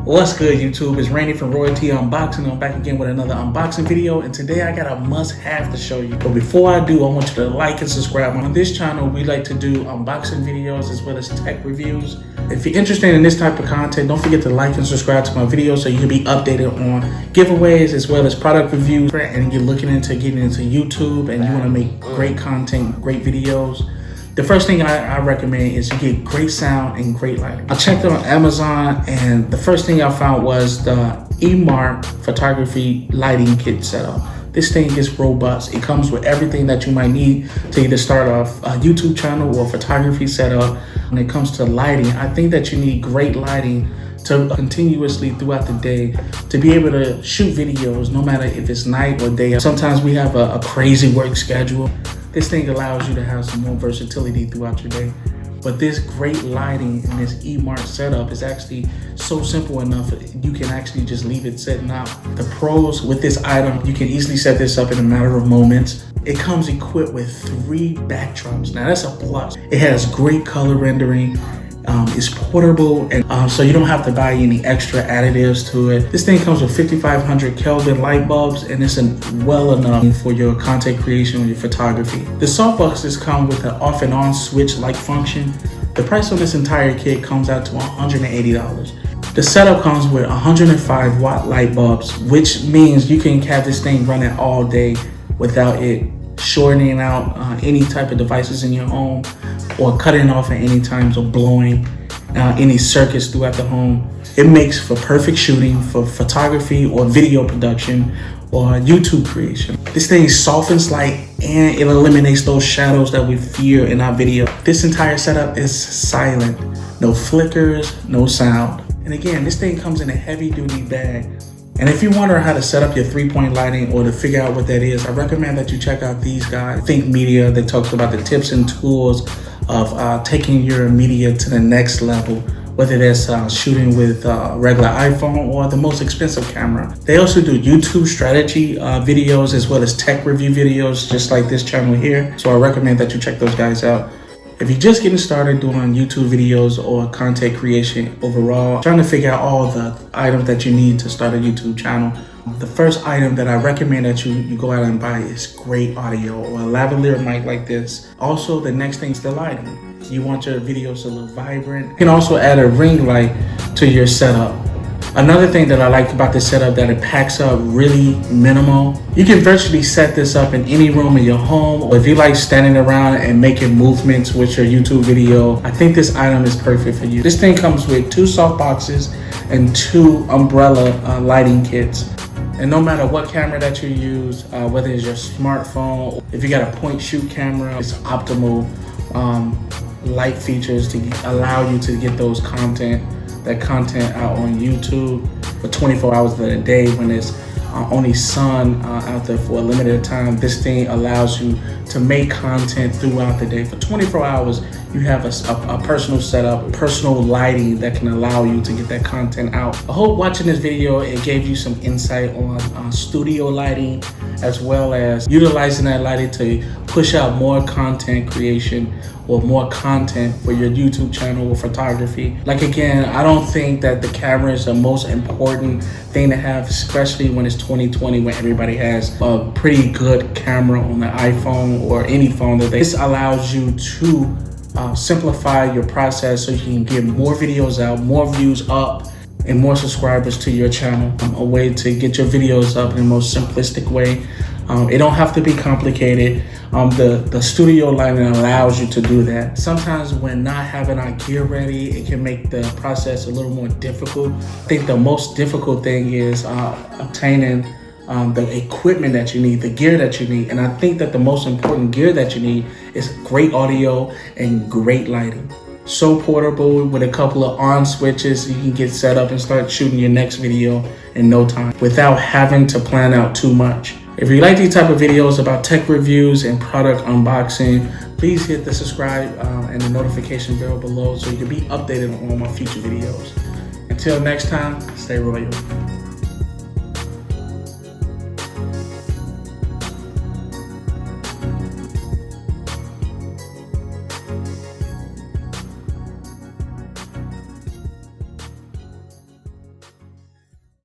What's good, YouTube? It's Randy from Royalty Unboxing. I'm back again with another unboxing video, and today I got a must-have to show you. But before I do, I want you to like and subscribe. On this channel, we like to do unboxing videos as well as tech reviews. If you're interested in this type of content, don't forget to like and subscribe to my videos so you can be updated on giveaways as well as product reviews. And you're looking into getting into YouTube and you want to make great content, great videos. The first thing I recommend is you get great sound and great lighting. I checked it on Amazon, and the first thing I found was the Emart photography lighting kit setup. This thing is robust. It comes with everything that you might need to either start off a YouTube channel or photography setup. When it comes to lighting, I think that you need great lighting to continuously throughout the day to be able to shoot videos no matter if it's night or day. Sometimes we have a crazy work schedule. This thing allows you to have some more versatility throughout your day. But this great lighting and this Emart setup is actually so simple enough, you can actually just leave it setting out. The pros with this item, you can easily set this up in a matter of moments. It comes equipped with 3 backdrops. Now that's a plus. It has great color rendering. It's portable, and so you don't have to buy any extra additives to it. This thing comes with 5500 Kelvin light bulbs, and it's well enough for your content creation or your photography. The softboxes come with an off and on switch like function. The price on this entire kit comes out to $180. The setup comes with 105 watt light bulbs, which means you can have this thing running all day without it shortening out any type of devices in your home or cutting off at any times or blowing any circuits throughout the home. It makes for perfect shooting for photography or video production or YouTube creation. This thing softens light and it eliminates those shadows that we fear in our video. This entire setup is silent, no flickers, no sound. And again, this thing comes in a heavy duty bag. And if you wonder how to set up your 3-point lighting or to figure out what that is, I recommend that you check out these guys, Think Media. They talk about the tips and tools of taking your media to the next level, whether that's shooting with regular iPhone or the most expensive camera. They also do YouTube strategy videos as well as tech review videos, just like this channel here. So I recommend that you check those guys out. If you're just getting started doing YouTube videos or content creation overall, trying to figure out all the items that you need to start a YouTube channel, the first item that I recommend that you go out and buy is great audio or a lavalier mic like this. Also, the next thing is the lighting. You want your videos to look vibrant. You can also add a ring light to your setup. Another thing that I like about this setup that it packs up really minimal. You can virtually set this up in any room in your home, or if you like standing around and making movements with your YouTube video, I think this item is perfect for you. This thing comes with 2 soft boxes and 2 umbrella lighting kits. And no matter what camera that you use, whether it's your smartphone, if you got a point shoot camera, it's optimal light features to allow you to get those content out on YouTube for 24 hours of the day when there's only sun out there for a limited time. This thing allows you to make content throughout the day. For 24 hours, you have a personal setup, personal lighting that can allow you to get that content out. I hope watching this video, it gave you some insight on studio lighting, as well as utilizing that lighting to push out more content creation or more content for your YouTube channel or photography. Like again, I don't think that the camera is the most important thing to have, especially when it's 2020, when everybody has a pretty good camera on the iPhone or any phone that this allows you to simplify your process so you can get more videos out, more views up, and more subscribers to your channel. A way to get your videos up in the most simplistic way. It don't have to be complicated. The studio lighting allows you to do that. Sometimes when not having our gear ready, it can make the process a little more difficult. I think the most difficult thing is obtaining the equipment that you need, the gear that you need. And I think that the most important gear that you need is great audio and great lighting. So portable, with a couple of on switches, you can get set up and start shooting your next video in no time without having to plan out too much. If you like these type of videos about tech reviews and product unboxing, please hit the subscribe and the notification bell below so you can be updated on all my future videos. Until next time, stay royal.